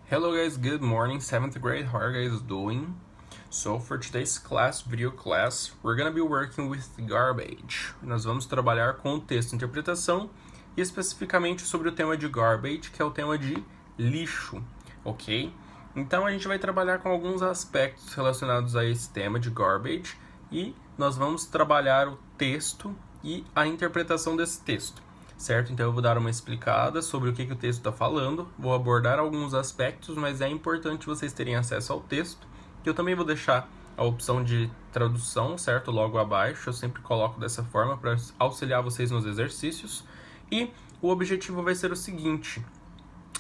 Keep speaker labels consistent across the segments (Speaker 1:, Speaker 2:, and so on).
Speaker 1: Hello guys, good morning, 7th grade, how are you guys doing? So for today's video class, we're gonna be working with garbage. Nós vamos trabalhar com o texto interpretação e especificamente sobre o tema de garbage, que é o tema de lixo, ok? Então a gente vai trabalhar com alguns aspectos relacionados a esse tema de garbage e nós vamos trabalhar o texto e a interpretação desse texto. Certo? Então eu vou dar uma explicada sobre o que o texto está falando, vou abordar alguns aspectos, mas é importante vocês terem acesso ao texto, que eu também vou deixar a opção de tradução, certo? Logo abaixo, eu sempre coloco dessa forma para auxiliar vocês nos exercícios. E o objetivo vai ser o seguinte,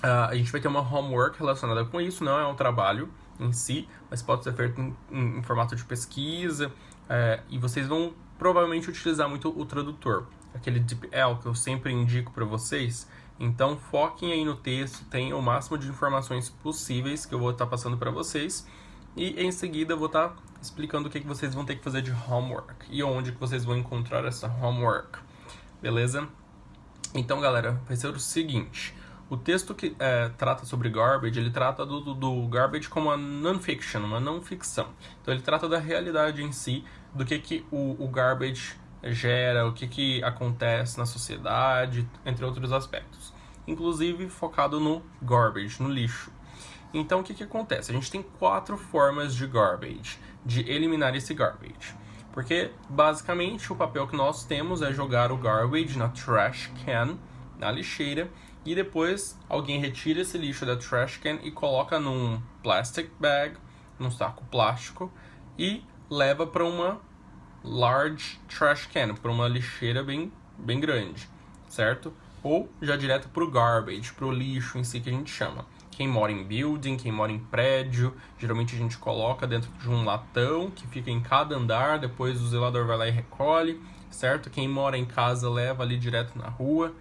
Speaker 1: a gente vai ter uma homework relacionada com isso, não é um trabalho em si, mas pode ser feito em formato de pesquisa, e vocês vão provavelmente utilizar muito o tradutor, aquele DeepL que eu sempre indico para vocês. Então foquem aí no texto, tenham o máximo de informações possíveis que eu vou estar passando para vocês e em seguida eu vou estar explicando o que vocês vão ter que fazer de homework e onde que vocês vão encontrar essa homework, beleza? Então galera, vai ser o seguinte, o texto que trata sobre garbage, ele trata do garbage como uma non-fiction, uma não-ficção. Então ele trata da realidade em si, do que o garbage gera, o que acontece na sociedade, entre outros aspectos. Inclusive focado no garbage, no lixo. Então o que acontece? A gente tem 4 formas de garbage, de eliminar esse garbage. Porque basicamente o papel que nós temos é jogar o garbage na trash can, na lixeira, e depois alguém retira esse lixo da trash can e coloca num plastic bag, num saco plástico, e leva para uma large trash can, para uma lixeira bem grande, certo? Ou já direto para o garbage, para o lixo em si que a gente chama. Quem mora em building, quem mora em prédio, geralmente a gente coloca dentro de um latão que fica em cada andar, depois o zelador vai lá e recolhe, certo? Quem mora em casa leva ali direto na rua.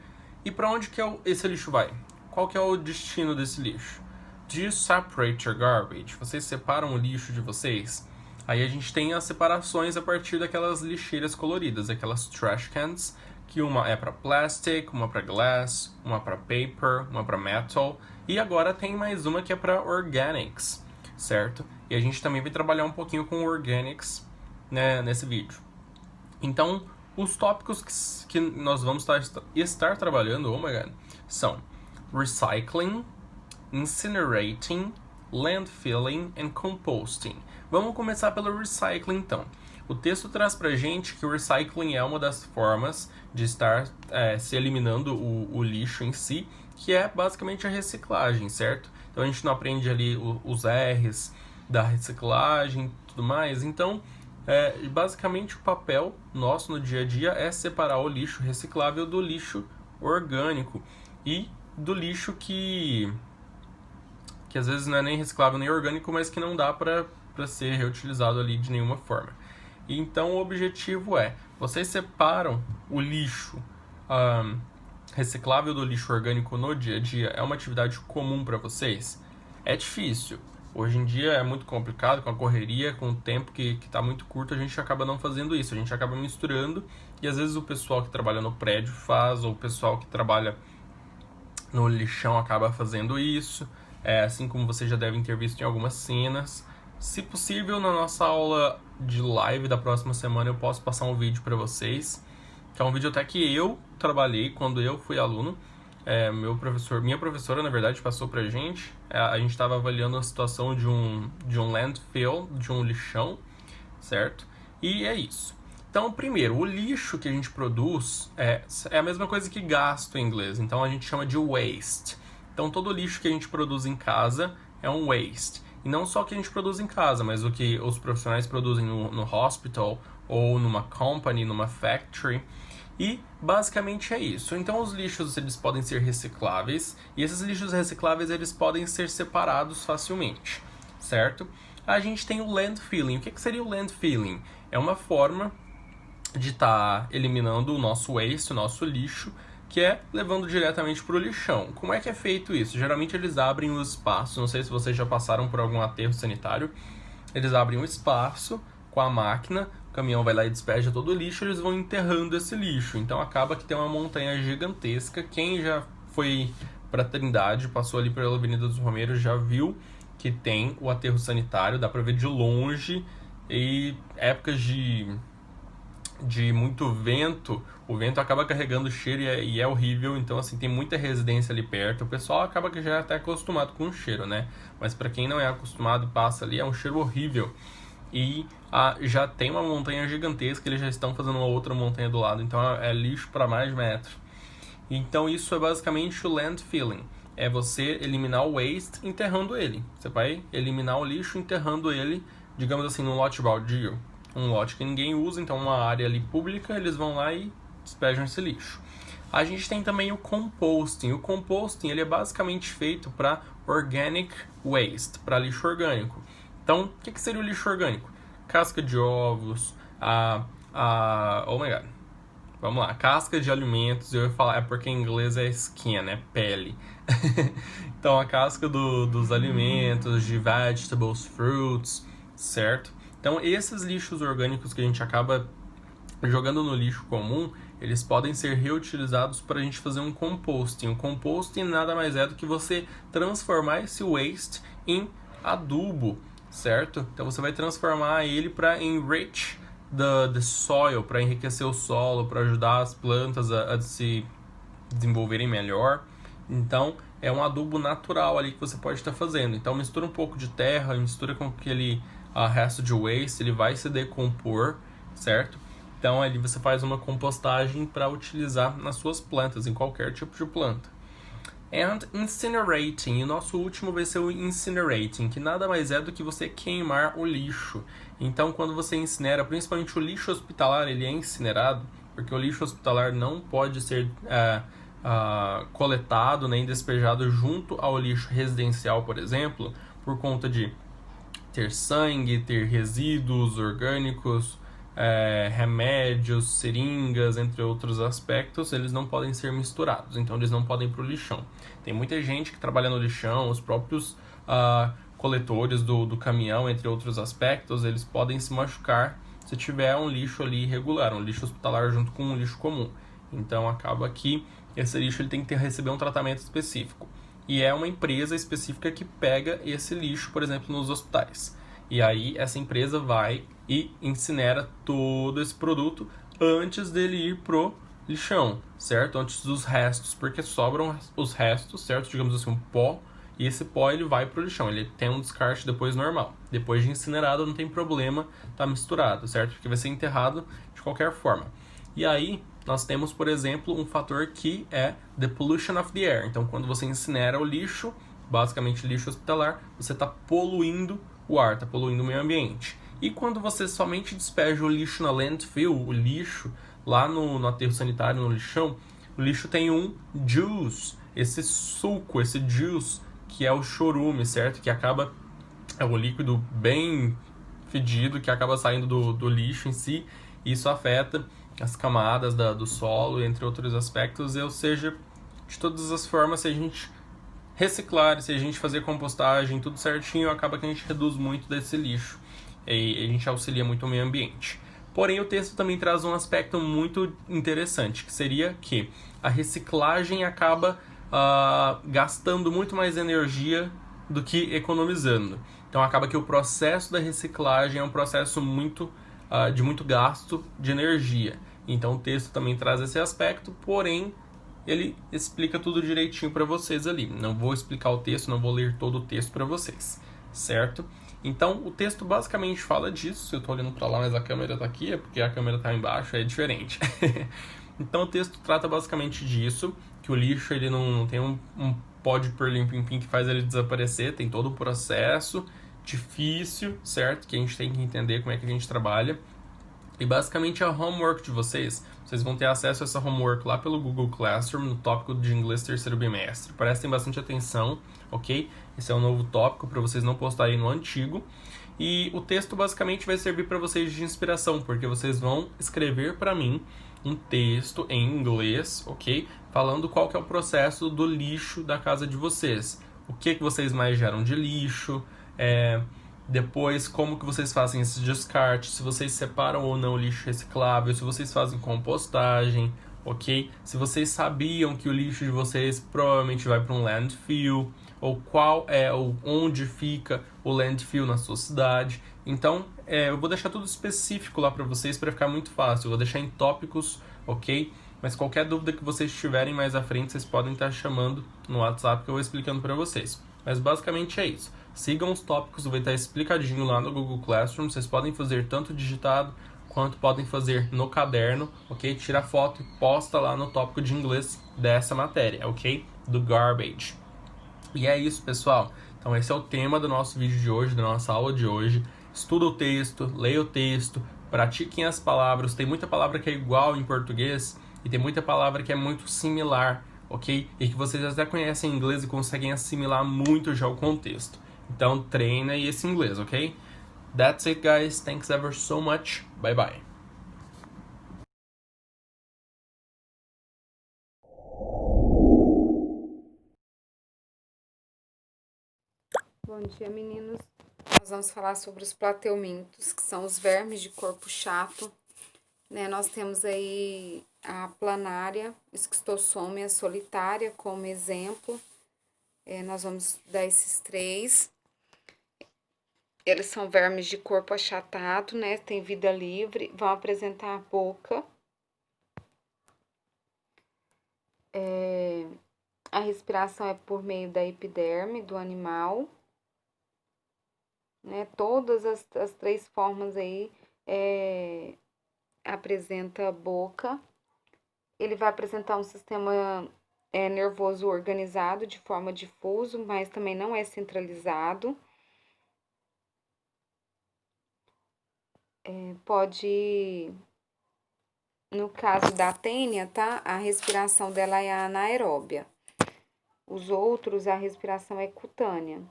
Speaker 1: E para onde que esse lixo vai? Qual que é o destino desse lixo? Do you separate your garbage? Vocês separam o lixo de vocês? Aí a gente tem as separações a partir daquelas lixeiras coloridas, aquelas trash cans, que uma é para plastic, uma para glass, uma para paper, uma para metal, e agora tem mais uma que é para organics, certo? E a gente também vai trabalhar um pouquinho com organics, né, nesse vídeo. Então, os tópicos que nós vamos estar trabalhando, oh my God, são recycling, incinerating, landfilling and composting. Vamos começar pelo recycling então. O texto traz pra gente que o recycling é uma das formas de estar se eliminando o lixo em si, que é basicamente a reciclagem, certo? Então a gente não aprende ali os R's da reciclagem e tudo mais, então basicamente o papel nosso no dia a dia é separar o lixo reciclável do lixo orgânico e do lixo que às vezes não é nem reciclável nem orgânico, mas que não dá para ser reutilizado ali de nenhuma forma. E então o objetivo é, vocês separam o lixo reciclável do lixo orgânico no dia a dia? É uma atividade comum para vocês? É difícil. Hoje em dia é muito complicado, com a correria, com o tempo que está muito curto, a gente acaba não fazendo isso, a gente acaba misturando, e às vezes o pessoal que trabalha no prédio faz, ou o pessoal que trabalha no lixão acaba fazendo isso, assim como vocês já devem ter visto em algumas cenas. Se possível, na nossa aula de live da próxima semana eu posso passar um vídeo para vocês, que é um vídeo até que eu trabalhei quando eu fui aluno. Minha professora, na verdade, passou pra gente. A gente estava avaliando a situação de um landfill, de um lixão, certo? E é isso. Então, primeiro, o lixo que a gente produz é a mesma coisa que gasto em inglês. Então, a gente chama de waste. Então, todo lixo que a gente produz em casa é um waste. E não só o que a gente produz em casa, mas o que os profissionais produzem no hospital ou numa company, numa factory. E basicamente é isso. Então os lixos eles podem ser recicláveis e esses lixos recicláveis eles podem ser separados facilmente, certo? A gente tem o landfilling. O que seria o landfilling? É uma forma de estar eliminando o nosso waste, o nosso lixo, que é levando diretamente para o lixão. Como é que é feito isso? Geralmente eles abrem o espaço, não sei se vocês já passaram por algum aterro sanitário, eles abrem o espaço com a máquina, o caminhão vai lá e despeja todo o lixo, eles vão enterrando esse lixo. Então acaba que tem uma montanha gigantesca. Quem já foi para Trindade, passou ali pela Avenida dos Romeiros, já viu que tem o aterro sanitário, dá para ver de longe, e épocas de muito vento, o vento acaba carregando o cheiro e é horrível, então assim, tem muita residência ali perto, o pessoal acaba que já é até acostumado com o cheiro, né? Mas para quem não é acostumado e passa ali, é um cheiro horrível. E já tem uma montanha gigantesca, eles já estão fazendo uma outra montanha do lado, então é lixo para mais metros. Então isso é basicamente o landfilling, é você eliminar o waste enterrando ele. Você vai eliminar o lixo enterrando ele, digamos assim, num lote baldio. Um lote que ninguém usa, então uma área ali pública, eles vão lá e despejam esse lixo. A gente tem também o composting. O composting ele é basicamente feito para organic waste, para lixo orgânico. Então, o que seria o lixo orgânico? Casca de ovos, oh my god, vamos lá, casca de alimentos, eu ia falar, é porque em inglês é skin, né, pele. Então, a casca dos alimentos, de vegetables, fruits, certo? Então, esses lixos orgânicos que a gente acaba jogando no lixo comum, eles podem ser reutilizados para a gente fazer um composting. O composting nada mais é do que você transformar esse waste em adubo, certo? Então, você vai transformar ele para enrich the soil, para enriquecer o solo, para ajudar as plantas a se desenvolverem melhor. Então, é um adubo natural ali que você pode estar fazendo. Então, mistura um pouco de terra, mistura com aquele resto de waste, ele vai se decompor, certo? Então, ali você faz uma compostagem para utilizar nas suas plantas, em qualquer tipo de planta. And incinerating, e o nosso último vai ser o incinerating, que nada mais é do que você queimar o lixo. Então, quando você incinera, principalmente o lixo hospitalar, ele é incinerado, porque o lixo hospitalar não pode ser coletado nem despejado junto ao lixo residencial, por exemplo, por conta de ter sangue, ter resíduos orgânicos, remédios, seringas, entre outros aspectos, eles não podem ser misturados, então eles não podem ir para o lixão. Tem muita gente que trabalha no lixão, os próprios coletores do caminhão, entre outros aspectos, eles podem se machucar se tiver um lixo ali irregular, um lixo hospitalar junto com um lixo comum. Então acaba que esse lixo ele tem que receber um tratamento específico. E é uma empresa específica que pega esse lixo, por exemplo, nos hospitais. E aí essa empresa vai e incinera todo esse produto antes dele ir pro lixão, certo? Antes dos restos, porque sobram os restos, certo? Digamos assim, um pó, e esse pó ele vai pro lixão, ele tem um descarte depois normal. Depois de incinerado não tem problema, tá misturado, certo? Porque vai ser enterrado de qualquer forma. E aí nós temos, por exemplo, um fator que é the pollution of the air. Então, quando você incinera o lixo, basicamente lixo hospitalar, você está poluindo o ar, está poluindo o meio ambiente. E quando você somente despeja o lixo na landfill, o lixo lá no aterro sanitário, no lixão, o lixo tem um juice, esse suco, esse juice, que é o chorume, certo? Que acaba, é um líquido bem fedido, que acaba saindo do lixo em si, e isso afeta as camadas do solo, entre outros aspectos, ou seja, de todas as formas, se a gente reciclar, se a gente fazer compostagem, tudo certinho, acaba que a gente reduz muito desse lixo e a gente auxilia muito o meio ambiente. Porém, o texto também traz um aspecto muito interessante, que seria que a reciclagem acaba gastando muito mais energia do que economizando. Então, acaba que o processo da reciclagem é um processo de muito gasto de energia. Então o texto também traz esse aspecto, porém ele explica tudo direitinho para vocês ali. Não vou explicar o texto, não vou ler todo o texto para vocês, certo? Então o texto basicamente fala disso. Eu estou olhando para lá, mas a câmera está aqui, é porque a câmera está embaixo, é diferente. Então o texto trata basicamente disso, que o lixo ele não tem um pó de perlim-pim-pim que faz ele desaparecer, tem todo o processo difícil, certo? Que a gente tem que entender como é que a gente trabalha. E basicamente a homework de vocês vão ter acesso a essa homework lá pelo Google Classroom, no tópico de inglês terceiro bimestre. Prestem bastante atenção, ok? Esse é um novo tópico para vocês não postarem no antigo. E o texto basicamente vai servir para vocês de inspiração, porque vocês vão escrever para mim um texto em inglês, ok? Falando qual que é o processo do lixo da casa de vocês. O que vocês mais geram de lixo, depois, como que vocês fazem esse descarte, se vocês separam ou não o lixo reciclável, se vocês fazem compostagem, ok? Se vocês sabiam que o lixo de vocês provavelmente vai para um landfill, ou ou onde fica o landfill na sua cidade. Então, eu vou deixar tudo específico lá para vocês para ficar muito fácil. Eu vou deixar em tópicos, ok? Mas qualquer dúvida que vocês tiverem mais à frente, vocês podem estar chamando no WhatsApp que eu vou explicando para vocês. Mas basicamente é isso. Sigam os tópicos, vai estar explicadinho lá no Google Classroom. Vocês podem fazer tanto digitado quanto podem fazer no caderno, ok? Tira foto e posta lá no tópico de inglês dessa matéria, ok? Do garbage. E é isso, pessoal. Então esse é o tema do nosso vídeo de hoje, da nossa aula de hoje. Estuda o texto, leia o texto, pratiquem as palavras. Tem muita palavra que é igual em português e tem muita palavra que é muito similar, ok? E que vocês até conhecem em inglês e conseguem assimilar muito já o contexto. Então treina esse inglês, ok? That's it, guys. Thanks ever so much. Bye bye.
Speaker 2: Bom dia, meninos. Nós vamos falar sobre os plateumintos, que são os vermes de corpo chato, né? Nós temos aí a planária, esquistossoma e a solitária como exemplo. Nós vamos dar esses três. Eles são vermes de corpo achatado, né? Tem vida livre, vão apresentar a boca. A respiração é por meio da epiderme do animal. Né? Todas as três formas aí apresenta boca. Ele vai apresentar um sistema nervoso organizado de forma difuso, mas também não é centralizado. Pode, no caso da tênia, tá? A respiração dela é anaeróbia. Os outros, a respiração é cutânea.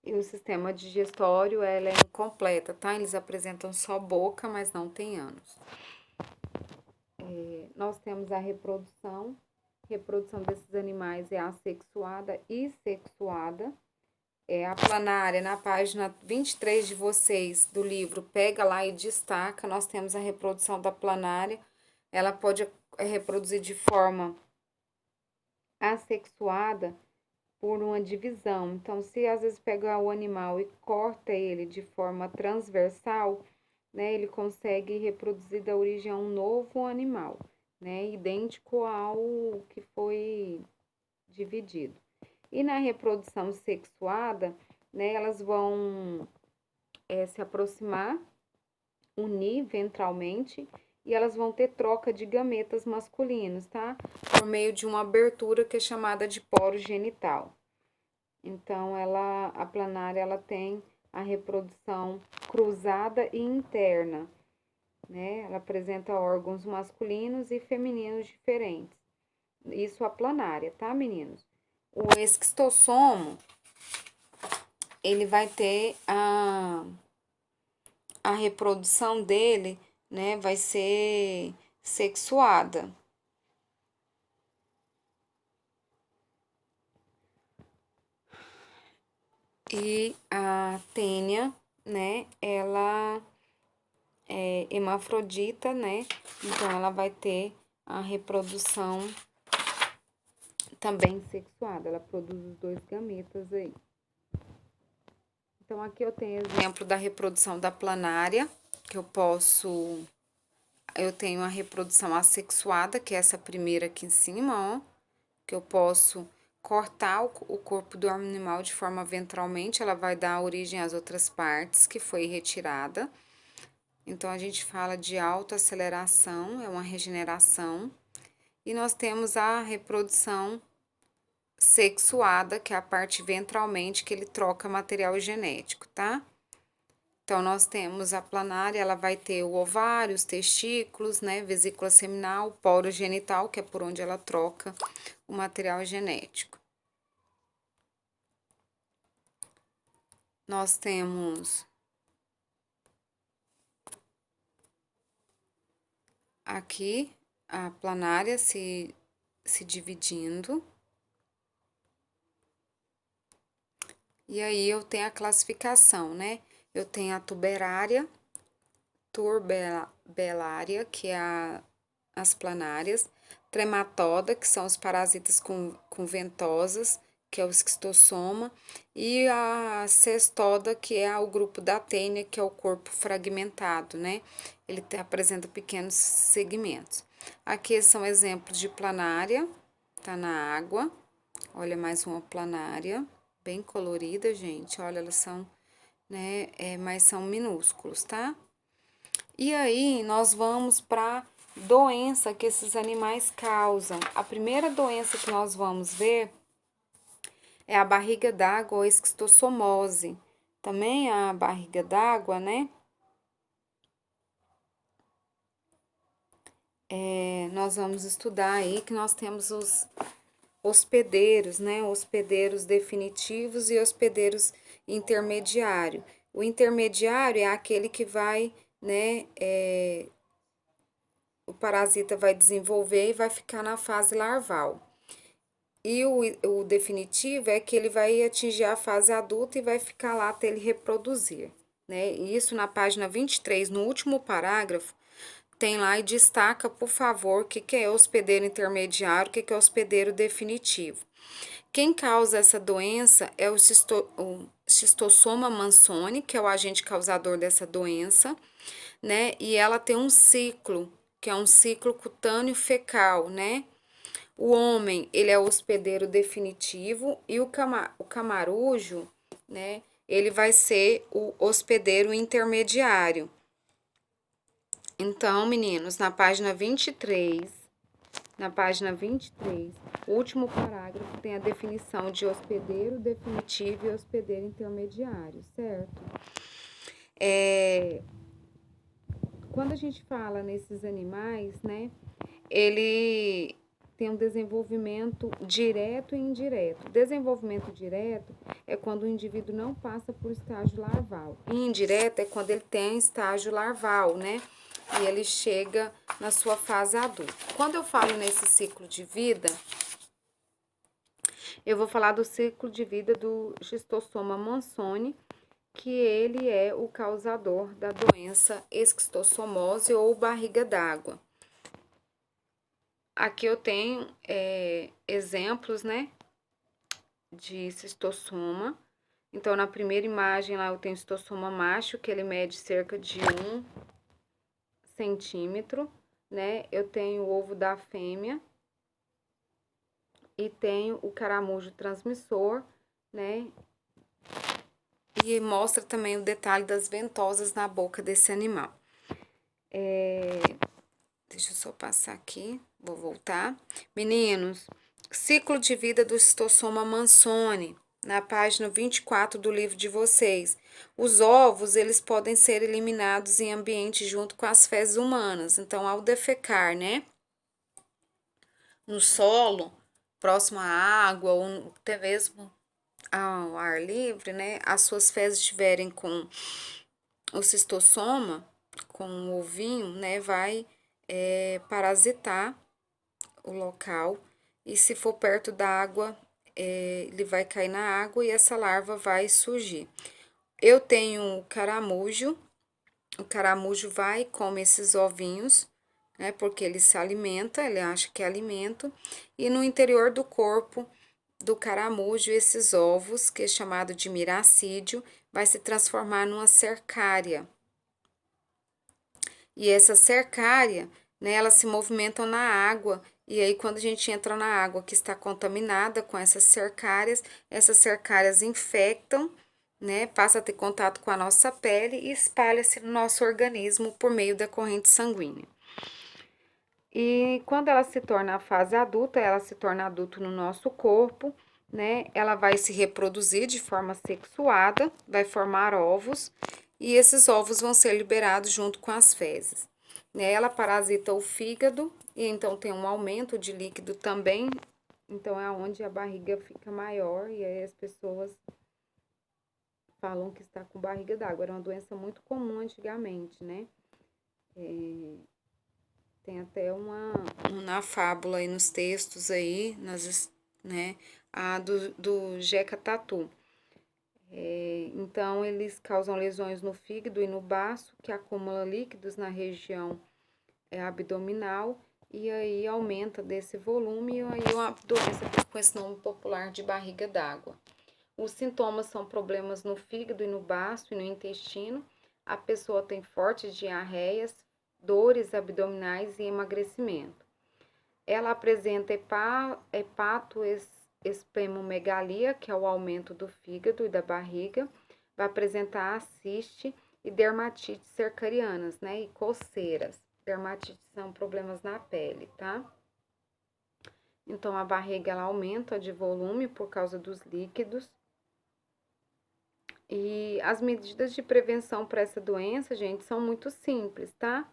Speaker 2: E o sistema digestório, ela é incompleta, tá? Eles apresentam só boca, mas não tem ânus. Nós temos a reprodução. A reprodução desses animais é assexuada e sexuada. A planária, na página 23 de vocês do livro, pega lá e destaca. Nós temos a reprodução da planária. Ela pode reproduzir de forma assexuada por uma divisão. Então, se às vezes pega o animal e corta ele de forma transversal, né, ele consegue reproduzir da origem a um novo animal, né, idêntico ao que foi dividido. E na reprodução sexuada, né, elas vão se aproximar, unir ventralmente, e elas vão ter troca de gametas masculinos, tá? Por meio de uma abertura que é chamada de poro genital. Então, a planária, ela tem a reprodução cruzada e interna, né? Ela apresenta órgãos masculinos e femininos diferentes. Isso a planária, tá, meninos? O esquistossomo, ele vai ter a reprodução dele, né, vai ser sexuada. E a tênia, né, ela é hermafrodita, né, então ela vai ter a reprodução também sexuada, ela produz os dois gametas aí. Então, aqui eu tenho exemplo da reprodução da planária, que eu tenho a reprodução assexuada, que é essa primeira aqui em cima, ó, que eu posso cortar o corpo do animal de forma ventralmente, ela vai dar origem às outras partes que foi retirada. Então, a gente fala de autoaceleração, é uma regeneração. E nós temos a reprodução sexuada, que é a parte ventralmente que ele troca material genético, tá? Então, nós temos a planária, ela vai ter o ovário, os testículos, né? Vesícula seminal, poro genital, que é por onde ela troca o material genético. Nós temos aqui a planária se dividindo. E aí, eu tenho a classificação, né? Eu tenho a tuberária, turbelária, que é as planárias, trematoda, que são os parasitas com ventosas, que é o esquistossoma, e a cestoda, que é o grupo da tênia, que é o corpo fragmentado, né? Ele apresenta pequenos segmentos. Aqui são exemplos de planária, tá na água. Olha, mais uma planária, bem colorida, gente. Olha, elas são, né, mas são minúsculos, tá? E aí, nós vamos para doença que esses animais causam. A primeira doença que nós vamos ver é a barriga d'água ou esquistossomose. Também a barriga d'água, né? Nós vamos estudar aí que nós temos os hospedeiros, né? Hospedeiros definitivos e hospedeiros intermediário. O intermediário é aquele que vai, né? O parasita vai desenvolver e vai ficar na fase larval. E o definitivo é que ele vai atingir a fase adulta e vai ficar lá até ele reproduzir, né? E isso na página 23, no último parágrafo, tem lá e destaca, por favor, o que é hospedeiro intermediário, o que é hospedeiro definitivo. Quem causa essa doença é o Schistossoma mansoni, que é o agente causador dessa doença, né? E ela tem um ciclo, que é um ciclo cutâneo fecal, né? O homem, ele é o hospedeiro definitivo e o camarujo, né? Ele vai ser o hospedeiro intermediário. Então, meninos, na página 23, o último parágrafo tem a definição de hospedeiro definitivo e hospedeiro intermediário, certo? Quando a gente fala nesses animais, né, ele tem um desenvolvimento direto e indireto. Desenvolvimento direto é quando o indivíduo não passa por estágio larval. E indireto é quando ele tem estágio larval, né? E ele chega na sua fase adulta. Quando eu falo nesse ciclo de vida, eu vou falar do ciclo de vida do Schistossoma mansoni, que ele é o causador da doença esquistossomose ou barriga d'água. Aqui eu tenho exemplos, né, de cistossoma. Então, na primeira imagem lá eu tenho cistossoma macho, que ele mede cerca de 1 centímetro, né? Eu tenho o ovo da fêmea e tenho o caramujo transmissor, né? E mostra também o detalhe das ventosas na boca desse animal. Deixa eu só passar aqui, vou voltar. Meninos, ciclo de vida do cistossoma mansoni, na página 24 do livro de vocês. Os ovos, eles podem ser eliminados em ambiente junto com as fezes humanas. Então, ao defecar, né, no solo, próximo à água, ou até mesmo ao ar livre, né, as suas fezes estiverem com o cistossoma, com o ovinho, né, vai parasitar o local, e se for perto da água, ele vai cair na água e essa larva vai surgir. Eu tenho o caramujo vai e come esses ovinhos, né, porque ele se alimenta, ele acha que é alimento, e no interior do corpo do caramujo, esses ovos, que é chamado de miracídio, vai se transformar numa cercária. E essa cercária, né, elas se movimentam na água, e aí quando a gente entra na água que está contaminada com essas cercárias infectam, né, passa a ter contato com a nossa pele e espalha-se no nosso organismo por meio da corrente sanguínea. E quando ela se torna a fase adulta, ela se torna adulto no nosso corpo, né, ela vai se reproduzir de forma sexuada, vai formar ovos, e esses ovos vão ser liberados junto com as fezes. Né? Ela parasita o fígado e então tem um aumento de líquido também, então é onde a barriga fica maior e aí as pessoas falam que está com barriga d'água. Era uma doença muito comum antigamente, né? Tem até na fábula aí, nos textos aí, né? A do Jeca Tatu. Então, eles causam lesões no fígado e no baço, que acumula líquidos na região abdominal, e aí aumenta desse volume, e aí a doença fica com esse nome popular de barriga d'água. Os sintomas são problemas no fígado e no baço e no intestino. A pessoa tem fortes diarreias, dores abdominais e emagrecimento. Ela apresenta hepatoesplenomegalia, que é o aumento do fígado e da barriga. Vai apresentar ascite e dermatites cercarianas, né? E coceiras. Dermatites são problemas na pele, tá? Então, a barriga ela aumenta de volume por causa dos líquidos. E as medidas de prevenção para essa doença, gente, são muito simples, tá?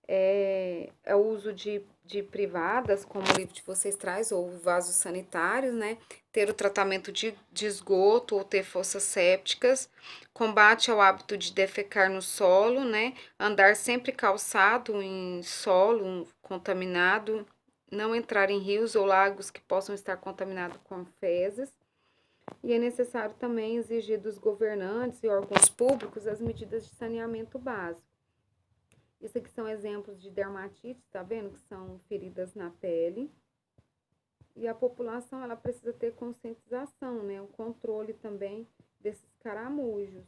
Speaker 2: É o uso de privadas, como o livro de vocês traz, ou vasos sanitários, né? Ter o tratamento de esgoto ou ter fossas sépticas, combate ao hábito de defecar no solo, né? Andar sempre calçado em solo contaminado, não entrar em rios ou lagos que possam estar contaminados com fezes. E é necessário também exigir dos governantes e órgãos públicos as medidas de saneamento básico. Isso aqui são exemplos de dermatite, tá vendo? Que são feridas na pele. E a população, ela precisa ter conscientização, né? O controle também desses caramujos.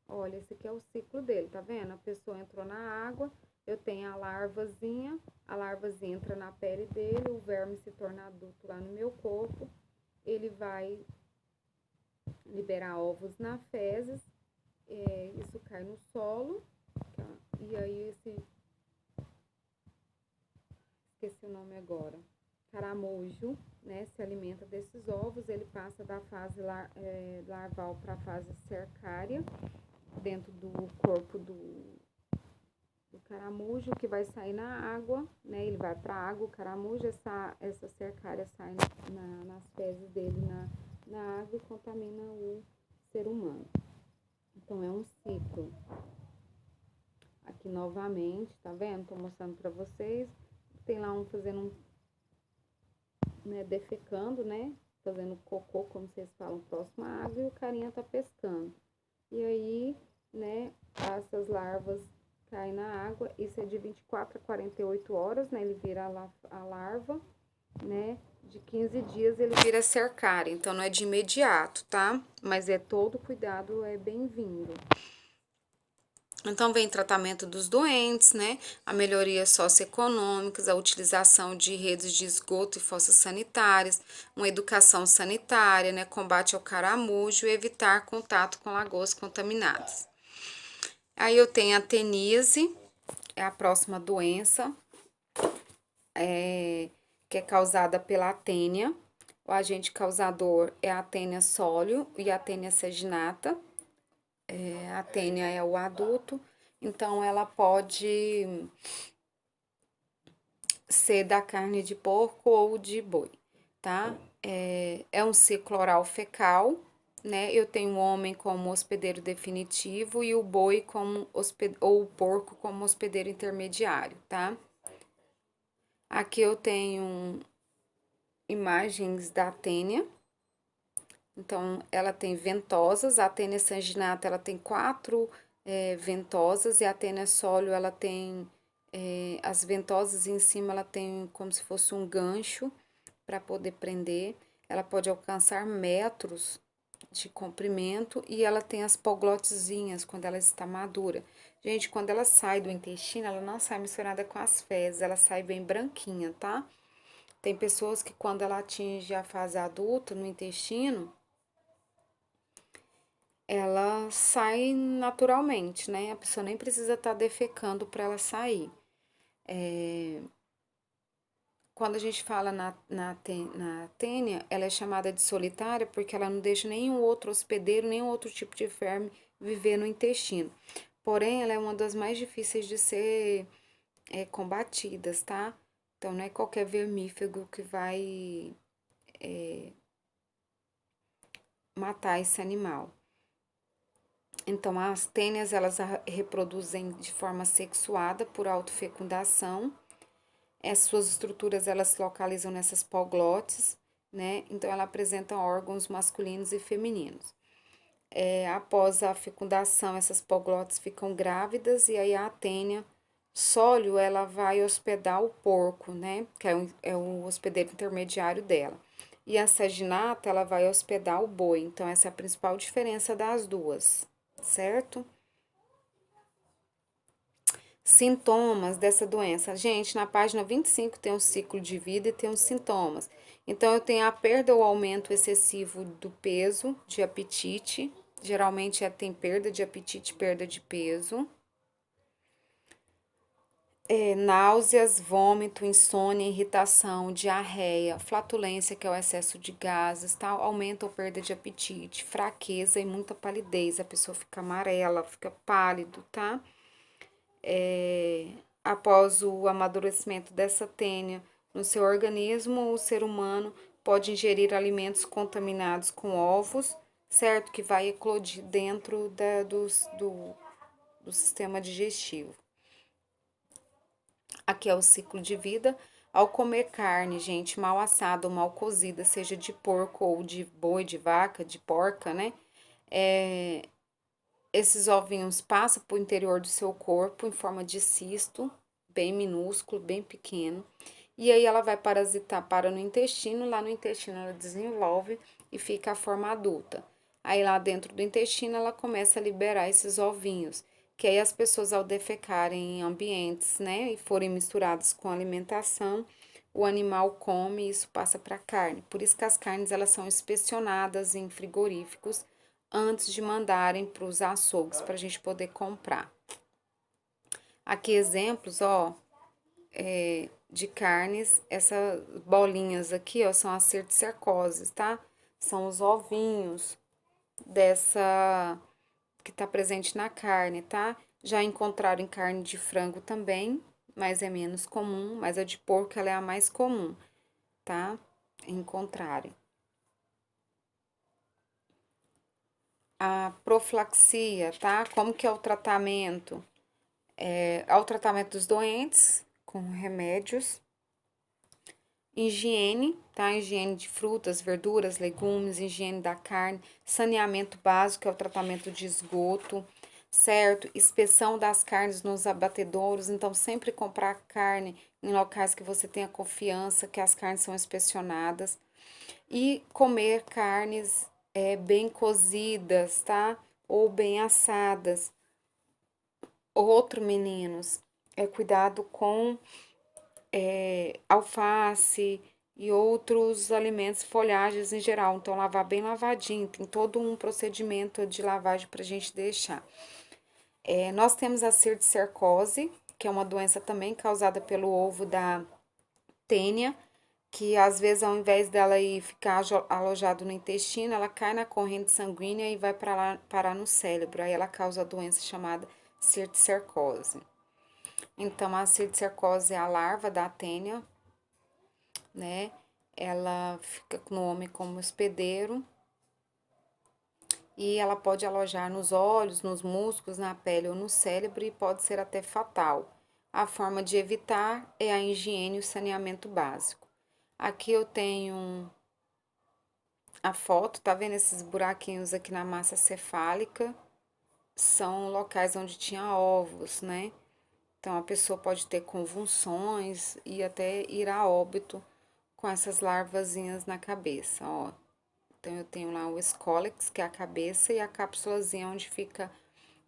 Speaker 2: Olha, esse aqui é o ciclo dele, tá vendo? A pessoa entrou na água, eu tenho a larvazinha entra na pele dele, o verme se torna adulto lá no meu corpo, ele vai liberar ovos na fezes, isso cai no solo, e aí esqueci o nome agora, caramujo, né, se alimenta desses ovos, ele passa da fase larval para a fase cercária, dentro do corpo do caramujo, que vai sair na água, né, ele vai para a água, o caramujo, essa cercária sai nas fezes dele na água e contamina o ser humano. Então, é um ciclo. Aqui novamente, tá vendo? Tô mostrando pra vocês. Tem lá um fazendo né, defecando, né? Fazendo cocô, como vocês falam, próximo à água, e o carinha tá pescando. E aí, né, essas larvas caem na água. Isso é de 24 a 48 horas, né? Ele vira a larva, né? De 15 dias ele vira cercária. Então, não é de imediato, tá? Mas todo cuidado é bem-vindo. Então, vem tratamento dos doentes, né? A melhoria socioeconômicas, a utilização de redes de esgoto e fossas sanitárias, uma educação sanitária, né? Combate ao caramujo e evitar contato com lagoas contaminadas. Aí eu tenho a teníase, é a próxima doença, que é causada pela tênia. O agente causador é a tênia sóleo e a tênia saginata. A tênia é o adulto, então ela pode ser da carne de porco ou de boi, tá? É um ciclo oral fecal, né? Eu tenho o homem como hospedeiro definitivo e o boi como ou o porco como hospedeiro intermediário, tá? Aqui eu tenho imagens da tênia. Então, ela tem ventosas, a tênia sanguinata, ela tem 4 ventosas, e a tênia sóleo, ela tem as ventosas em cima, ela tem como se fosse um gancho para poder prender. Ela pode alcançar metros de comprimento e ela tem as poglotezinhas quando ela está madura. Gente, quando ela sai do intestino, ela não sai misturada com as fezes, ela sai bem branquinha, tá? Tem pessoas que quando ela atinge a fase adulta no intestino, ela sai naturalmente, né? A pessoa nem precisa estar defecando para ela sair. Quando a gente fala na tênia, ela é chamada de solitária porque ela não deixa nenhum outro hospedeiro, nenhum outro tipo de verme viver no intestino. Porém, ela é uma das mais difíceis de ser combatidas, tá? Então, não é qualquer vermífugo que vai matar esse animal. Então, as tênias, elas reproduzem de forma sexuada por autofecundação. As suas estruturas, elas se localizam nessas poglotes, né? Então, ela apresenta órgãos masculinos e femininos. Após a fecundação, essas poglotes ficam grávidas e aí a tênia sólio, ela vai hospedar o porco, né? Que é o hospedeiro intermediário dela. E a saginata, ela vai hospedar o boi. Então, essa é a principal diferença das duas, certo? Sintomas dessa doença. Gente, na página 25 tem o ciclo de vida e tem os sintomas. Então, eu tenho a perda ou aumento excessivo do peso, de apetite. Geralmente tem perda de apetite, perda de peso. Náuseas, vômito, insônia, irritação, diarreia, flatulência, que é o excesso de gases, tal, aumento ou perda de apetite, fraqueza e muita palidez. A pessoa fica amarela, fica pálido, tá? Após o amadurecimento dessa tênia no seu organismo, o ser humano pode ingerir alimentos contaminados com ovos, certo? Que vai eclodir dentro do sistema digestivo. Aqui é o ciclo de vida. Ao comer carne, gente, mal assada ou mal cozida, seja de porco ou de boi, de vaca, de porca, né? Esses ovinhos passam para o interior do seu corpo em forma de cisto, bem minúsculo, bem pequeno. E aí ela vai parasitar para no intestino, lá no intestino ela desenvolve e fica a forma adulta. Aí lá dentro do intestino ela começa a liberar esses ovinhos, que aí as pessoas ao defecarem em ambientes, né, e forem misturados com alimentação, o animal come e isso passa para a carne. Por isso que as carnes elas são inspecionadas em frigoríficos antes de mandarem para os açougues para a gente poder comprar. Aqui exemplos, ó, de carnes, essas bolinhas aqui, ó, são as certicoses, tá? São os ovinhos dessa que tá presente na carne, tá? Já encontraram em carne de frango também, mas é menos comum, mas a de porco ela é a mais comum, tá? Encontrarem. A profilaxia, tá? Como que é o tratamento? Ao tratamento dos doentes com remédios, higiene, tá? Higiene de frutas, verduras, legumes, higiene da carne, saneamento básico, é o tratamento de esgoto, certo? Inspeção das carnes nos abatedouros, então sempre comprar carne em locais que você tenha confiança, que as carnes são inspecionadas. E comer carnes bem cozidas, tá? Ou bem assadas. Outro, meninos, cuidado com alface e outros alimentos, folhagens em geral. Então, lavar bem lavadinho, tem todo um procedimento de lavagem para a gente deixar. Nós temos a cisticercose, que é uma doença também causada pelo ovo da tênia, que às vezes ao invés dela ir ficar alojado no intestino, ela cai na corrente sanguínea e vai para lá, parar no cérebro. Aí ela causa a doença chamada cisticercose. Então, a cisticercose é a larva da tênia, né? Ela fica no homem como hospedeiro e ela pode alojar nos olhos, nos músculos, na pele ou no cérebro e pode ser até fatal. A forma de evitar é a higiene e o saneamento básico. Aqui eu tenho a foto, tá vendo esses buraquinhos aqui na massa cefálica? São locais onde tinha ovos, né? Então a pessoa pode ter convulsões e até ir a óbito com essas larvazinhas na cabeça, ó. Então eu tenho lá o escólex, que é a cabeça, e a cápsulazinha onde fica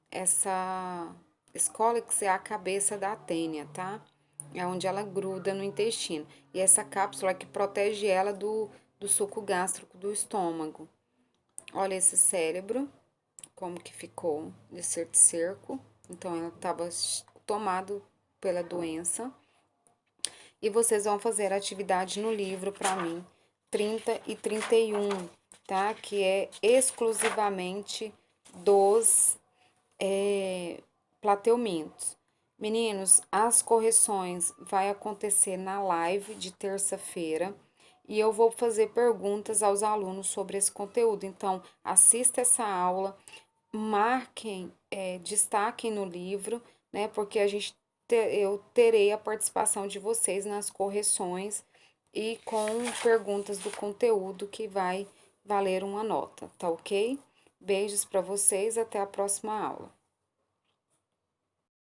Speaker 2: essa escólex é a cabeça da tênia, tá? É onde ela gruda no intestino. E essa cápsula é que protege ela do suco gástrico do estômago. Olha esse cérebro, como que ficou de cerco. Então, ela estava tomado pela doença. E vocês vão fazer a atividade no livro para mim, 30 e 31, tá? Que é exclusivamente dos plateumintos. Meninos, as correções vai acontecer na live de terça-feira e eu vou fazer perguntas aos alunos sobre esse conteúdo. Então, assista essa aula, marquem, destaquem no livro, né? Porque eu terei a participação de vocês nas correções e com perguntas do conteúdo que vai valer uma nota, tá ok? Beijos para vocês, até a próxima aula.